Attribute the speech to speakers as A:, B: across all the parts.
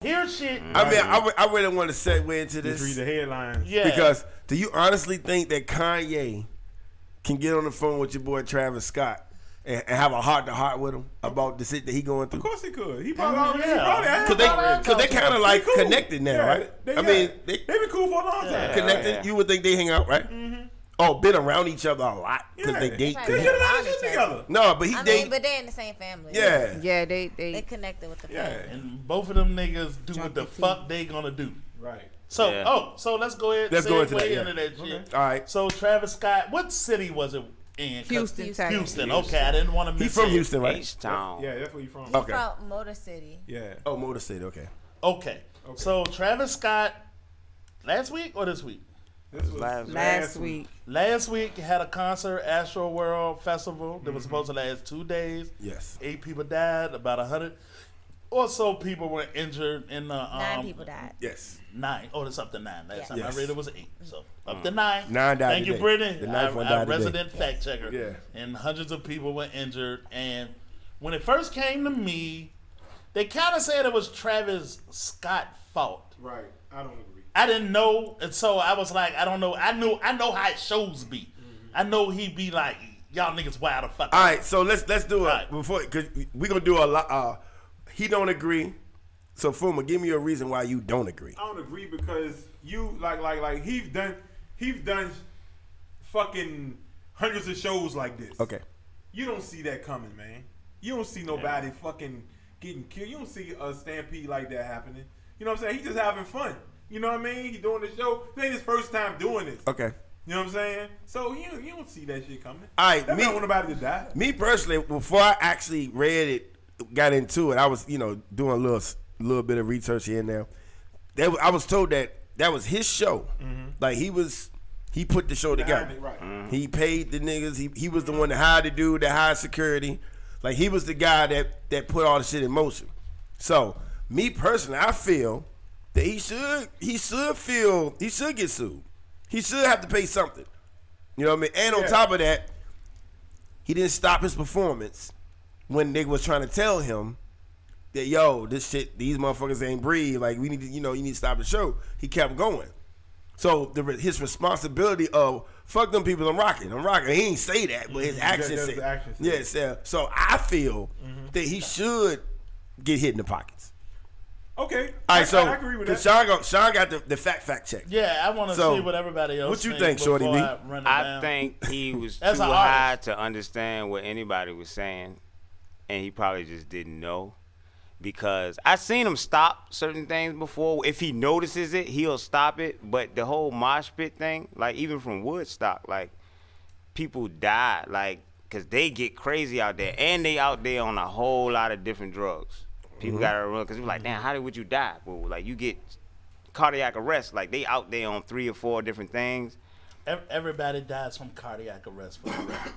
A: Here's shit.
B: I mean, I really want to segue into this.
C: Just read the headlines.
A: Yeah.
B: Because do you honestly think that Kanye can get on the phone with your boy Travis Scott and have a heart-to-heart with him about the shit that he going through?
C: Of course he could. He probably already.
B: Because they kind of like
C: cool.
B: connected now,
C: Yeah,
B: right?
C: they
B: I mean, they
C: been cool for a long time.
B: connected.
D: Yeah.
B: You would think they hang out, right?
C: Mm-hmm.
B: Oh, been around each other a lot because they date.
E: They
C: They get a lot of shit together.
B: No, but he
E: I
B: date.
E: mean, but they in the same family.
B: Yeah.
F: Yeah,
E: They
F: they
E: connected with the
C: Yeah.
E: family.
A: And both of them niggas do what the
F: Junkie
A: fuck they gonna do.
C: Right.
A: So,
D: Yeah.
A: so let's go ahead.
B: Let's go into that, yeah.
A: into that shit.
B: All right.
A: So Travis Scott, what city was it in?
F: Houston, Texas.
A: Houston. Okay, I didn't want to miss
B: He from
A: it.
B: Houston, right?
D: H-Town.
C: Yeah, that's where you from.
E: He's
B: Okay.
E: from Motor City.
C: Yeah.
B: Oh, Motor City. Okay.
A: Okay. So Travis Scott, last week or this week?
C: This was
F: last week.
A: Last week he had a concert, Astro World Festival, that was supposed to last 2 days.
B: Yes.
A: 8 people died, about 100 or so people were injured in the
E: 9 people died.
B: Yes.
A: 9. Oh, it's up to 9. Last time
B: Yes.
A: I read it was 8. So up to 9.
B: 9 died
A: Thank you,
B: today.
A: Brittany.
B: The ninth one
A: Our
B: died today.
A: resident fact checker.
B: Yeah.
A: And hundreds of people were injured. And when it first came to me, they kind of said it was Travis Scott's fault.
C: Right. I don't agree.
A: I didn't know, and so I was like, I don't know. I know how it shows be. I know he be like, y'all niggas wild the fuck.
B: All right, so let's do it
A: Right.
B: before because we gonna do a lot. He don't agree. So Fuma, give me a reason why you don't agree.
C: I don't agree because you like he's done fucking hundreds of shows like this.
B: Okay.
C: You don't see that coming, man. You don't see nobody fucking getting killed. You don't see a stampede like that happening. You know what I'm saying? He's just having fun. You know what I mean? He's doing the show. This ain't his first time doing this.
B: Okay.
C: You know what I'm saying? So you don't see that shit coming.
B: All right,
C: That's not want nobody to die.
B: Me personally, before I actually read it, got into it, I was doing a little bit of research here and there. I was told that was his show. Like he put the show together.
C: Right.
B: He paid the niggas. He was the one that hired the dude, that hired security. Like he was the guy that put all the shit in motion. So me personally, I feel that he should get sued. He should have to pay something. You know what I mean? And on top of that, he didn't stop his performance when they was trying to tell him that, yo, this shit, these motherfuckers ain't breathe. Like, we need to, you need to stop the show. He kept going. So his responsibility of fuck them people, I'm rocking. He ain't say that, but his actions said. Yes, yeah. So I feel that he should get hit in the pockets.
C: Okay.
B: All right, so
C: I agree with that.
B: Sean got the fact check.
A: Yeah, I want to
B: So,
A: see what everybody else.
B: what you think, Shorty B?
D: I think he was too
A: As an
D: high
A: artist.
D: to understand what anybody was saying, and he probably just didn't know. Because I seen him stop certain things before. If he notices it, he'll stop it. But the whole mosh pit thing, like even from Woodstock, like people die, like because they get crazy out there, and they out there on a whole lot of different drugs. People gotta run because you're like, damn, would you die? Well, like you get cardiac arrest, like they out there on 3 or 4 different things.
A: Everybody dies from cardiac arrest. For the record.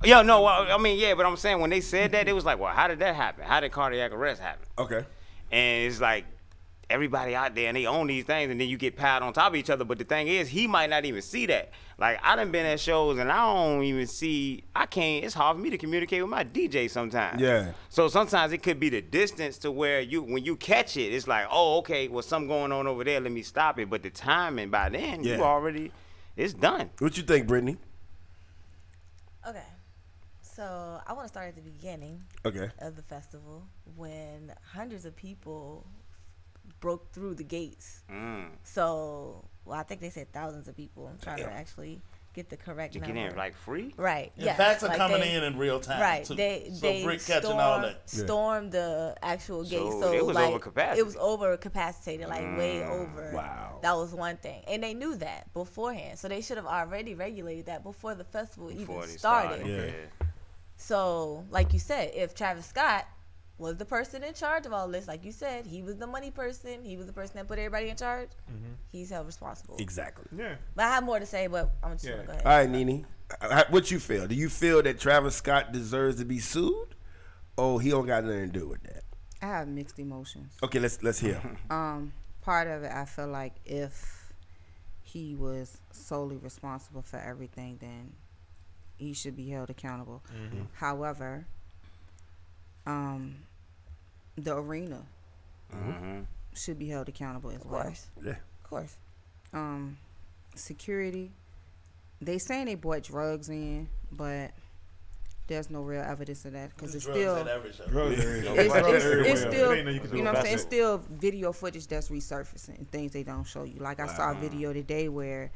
D: Yeah, no, well, I mean, yeah, but I'm saying when they said that, it was like, well, how did that happen? How did cardiac arrest happen?
B: Okay.
D: And it's like everybody out there and they own these things, and then you get piled on top of each other. But the thing is, he might not even see that. Like I done been at shows and I don't even see. It's hard for me to communicate with my DJ sometimes.
B: Yeah.
D: So sometimes it could be the distance to where when you catch it, it's like, oh, okay, well, something going on over there. Let me stop it. But the timing by then, it's done.
B: What you think, Brittany?
E: Okay. So I want to start at the beginning of the festival when hundreds of people broke through the gates. So, I think they said thousands of people. I'm trying to actually get the correct number.
D: Get in like free?
E: Right.
A: Yeah, facts are coming in real time.
E: Right.
A: Too.
E: They
A: Brick catching all that.
E: stormed the actual gate.
D: So it was
E: like,
D: over capacity.
E: It was over capacitated, like way over.
B: Wow.
E: That was one thing. And they knew that beforehand. So they should have already regulated that before the festival even started.
D: Yeah.
E: So, like you said, if Travis Scott was the person in charge of all this, like you said, he was the money person, he was the person that put everybody in charge, he's held responsible.
B: Exactly.
C: Yeah.
E: But I have more to say, but I'm just going to go ahead.
B: All right, Nene. What you feel? Do you feel that Travis Scott deserves to be sued? Or he don't got nothing to do with that?
F: I have mixed emotions.
B: Okay, let's hear.
F: Part of it, I feel like if he was solely responsible for everything, then he should be held accountable. However, the arena, should be held accountable as
E: Of
F: well.
E: course.
B: Yeah.
E: Of course.
F: Security, they saying they brought drugs in, but there's no real evidence of that because it's still
A: at every show.
F: it's still,
C: Ain't nothing you can do
F: you know what I'm
C: about
F: saying? It's
C: it.
F: still video footage that's resurfacing and things they don't show you. Like I saw a video today where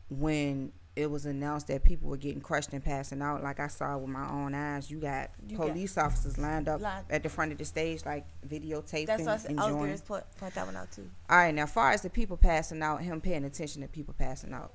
F: when it was announced that people were getting crushed and passing out, like I saw with my own eyes, you got police officers lined up at the front of the stage, like videotaping,
E: That's what I was
F: enjoying.
E: going to point that one out too.
F: All right, now as far as the people passing out, him paying attention to people passing out.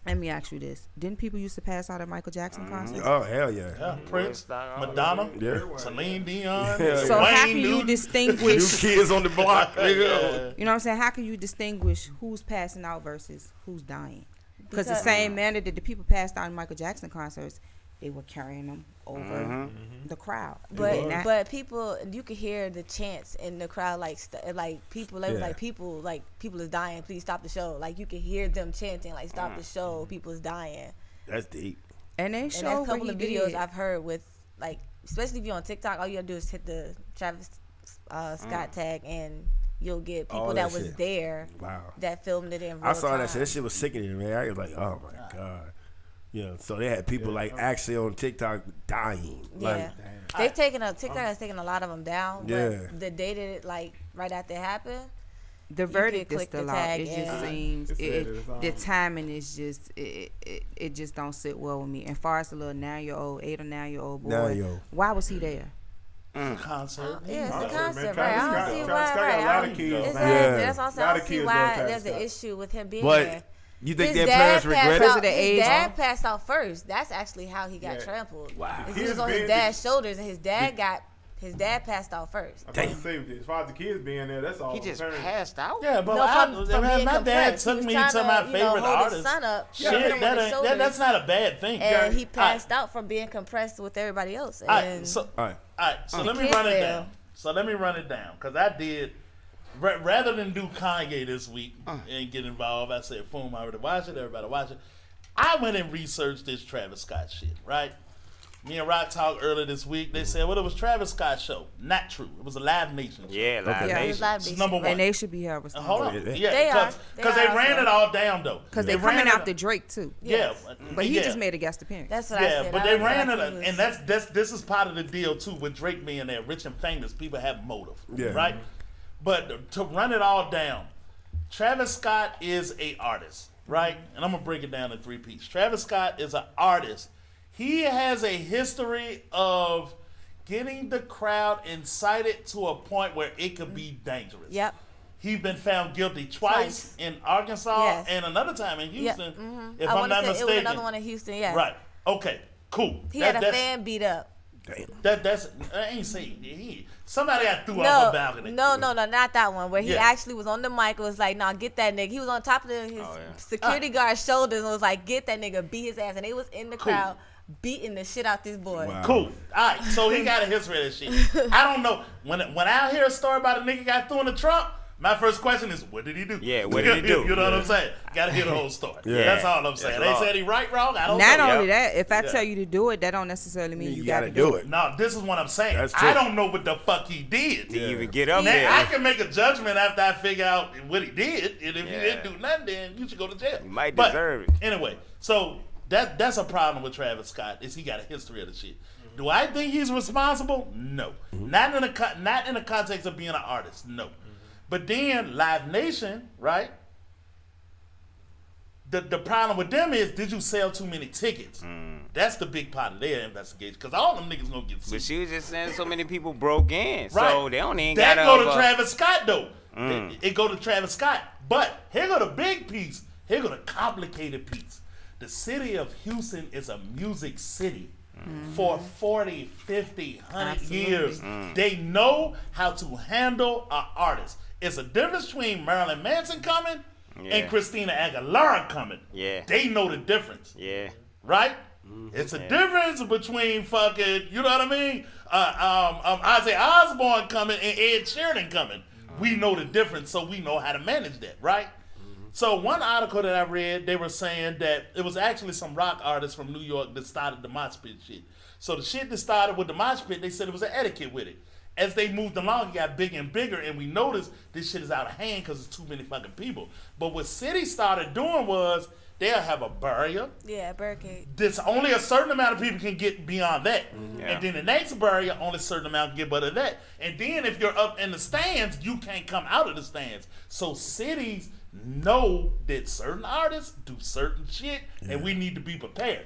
F: Let me ask you this: didn't people used to pass out at Michael Jackson concerts?
B: Oh hell yeah.
A: Yeah, Prince, Madonna,
B: Yeah.
A: Celine Dion,
F: So
A: Wayne
F: how can you
A: Newton.
B: New
F: distinguish?
B: kids on the block. Nigga.
A: Yeah.
F: You know what I'm saying? How can you distinguish who's passing out versus who's dying? Because the same manner that the people passed out in Michael Jackson concerts, they were carrying them over the crowd.
E: But people, you could hear the chants in the crowd, like people, they was
B: Yeah.
E: like people is dying, please stop the show. Like you could hear them chanting, like stop the show, people is dying.
B: That's deep.
F: And they
E: And
F: show
E: that's a
F: what
E: couple
F: he
E: of videos
F: did.
E: I've heard with, like, especially if you're on TikTok, all you gotta do is hit the Travis Scott tag and you'll get people
B: All
E: that
B: that
E: was
B: shit.
E: there
B: Wow.
E: that filmed it in real
B: I saw
E: time.
B: that shit. That shit was sickening, man. I was like, oh my god. Yeah. So they had people like actually on TikTok dying.
E: Yeah,
B: Like,
E: TikTok has taken a lot of them down. But
B: Yeah.
E: the day that it, like right after it happened,
F: The verdict is
E: click the
F: still out.
E: tag
F: It just
E: and-
F: seems
C: It's said it's on.
F: the timing is just it just don't sit well with me. And far as the little 8 or 9-year-old boy,
B: 9-year-old.
F: why was he there?
A: Concert.
E: yeah, it's a
C: Concert,
E: concert,
C: man.
E: right? I
C: Travis
E: don't
C: Scott-
E: see
C: Travis
E: why.
C: Scott got
E: Right?
C: a lot
E: I
C: of
E: don't-
C: kids,
E: exactly.
B: man.
E: That's also
C: A
E: I
C: lot
E: don't
C: of
E: see
C: kids
E: why
C: love
E: there's
C: Travis
E: an
C: Scott.
E: issue with him being
B: But
E: there.
B: you think
E: His
B: their
E: dad
B: parents
E: passed
B: regret
F: Because
E: out-
F: of the
B: it?
F: age,
E: His dad
F: huh?
E: passed out first. That's actually how he got
C: Yeah.
E: trampled.
B: Wow.
E: He was on his dad's shoulders, and his dad passed out first.
C: I thought saved it. As far as the kids being there, that's all.
D: He just
C: concerned.
D: passed out.
A: Yeah, but
E: No, from
A: man,
E: being
A: my dad
E: compressed. He
A: took
E: was
A: me
E: trying
A: to my favorite
E: hold his
A: artist.
E: son up,
A: Shit,
E: put him on
A: that
E: his
A: ain't,
E: shoulders,
A: that's not a bad thing.
E: and he
A: All
E: passed out from being compressed with everybody else.
A: right,
E: And
A: so,
B: All right.
A: so
E: The
A: let me
E: kid
A: run it
E: fell.
A: down. So let me run it down because I did. Rather than do Kanye this week and get involved, I said, "Boom! I already watch it. Everybody watch it." I went and researched this Travis Scott shit. Right? Me and Rock talked earlier this week. They said, "Well, it was Travis Scott's show." Not true. It was a Live Nation show.
D: Yeah, Live
F: Yeah,
E: it was
D: Nation.
E: Live
A: This is
E: Nation.
A: number one.
F: And they should be held
A: Hold
F: responsible.
A: on.
B: They
A: Yeah, because they
E: are
A: ran
E: also.
A: it all down though.
F: Because they
A: ran
F: coming
A: it-
F: after Drake too.
A: Yeah,
F: But he
A: yeah.
F: just made a guest appearance.
E: That's what I
A: Yeah,
E: said.
A: but
E: I
A: they
E: was
A: ran
E: like,
A: it,
E: he was-
A: and this is part of the deal too with Drake being there. Rich and famous people have motive,
B: Yeah.
A: right? But to run it all down, Travis Scott is a artist, right? And I'm gonna break it down in 3 pieces. Travis Scott is an artist. He has a history of getting the crowd incited to a point where it could be dangerous.
E: Yep.
A: He's been found guilty twice in Arkansas
E: Yes.
A: and another time in
E: Yeah.
A: Houston, if
E: I
A: I'm
E: wanna
A: not
E: say
A: mistaken.
E: it was another one in Houston. Yeah.
A: Right. Okay. Cool.
E: He had a fan beat up.
B: Damn.
A: That's I ain't saying somebody got threw off a balcony.
E: No, not that one. Where he
A: Yeah.
E: actually was on the mic and was like, "Nah, get that nigga." He was on top of his security guard's shoulders and was like, "Get that nigga, beat his ass." And they was in the
A: Cool.
E: crowd beating the shit out this boy.
B: Wow.
A: Cool. All right. So he got a history of that shit. I don't know when I hear a story about a nigga got thrown in the trunk. My first question is, what did he do?
D: Yeah, what did he do?
A: You know what I'm saying? Got to hear the whole story.
B: Yeah.
A: That's all I'm saying.
D: That's
A: They
D: all.
A: said he right, wrong. I don't
F: Not
A: know.
F: only that, if I
A: Yeah.
F: tell you to do it, that don't necessarily mean you
B: gotta
F: got to
B: do it.
A: No, this is what I'm saying.
B: That's true.
A: I don't know what the fuck he did.
D: To even get up
A: Now,
D: there.
A: I can make a judgment after I figure out what he did, and if
D: Yeah.
A: you didn't do nothing, then you should go to jail.
D: You might
A: But
D: deserve it.
A: Anyway, so that's a problem with Travis Scott is he got a history of the shit. Do I think he's responsible? No, not in the context of being an artist. No, but then Live Nation, right? The problem with them is, did you sell too many tickets? That's the big part of their investigation because all them niggas gonna get sued.
D: But she was just saying so many people broke in, so
A: Right.
D: they don't even
A: That
D: gotta.
A: go to Travis Scott though. It go to Travis Scott. But here go the big piece. Here go the complicated piece. The city of Houston is a music city. For 40, 50, 100
F: Absolutely.
A: years. They know how to handle an artist. It's a difference between Marilyn Manson coming
D: Yeah.
A: and Christina Aguilera coming.
D: Yeah.
A: They know the difference.
D: Yeah.
A: Right? It's a difference between fucking, you know what I mean? Ozzy Osbourne coming and Ed Sheeran coming. We know the difference, so we know how to manage that, right? So one article that I read, they were saying that it was actually some rock artists from New York that started the mosh pit shit. So the shit that started with the mosh pit, they said it was an etiquette with it. As they moved along, it got bigger and bigger, and we noticed this shit is out of hand because there's too many fucking people. But what cities started doing was they'll have a barrier.
E: Yeah, barricade.
A: There's only a certain amount of people can get beyond that.
D: Yeah.
A: And then the next barrier, only a certain amount can get better than that. And then if you're up in the stands, you can't come out of the stands. So cities know that certain artists do certain shit, and we need to be prepared.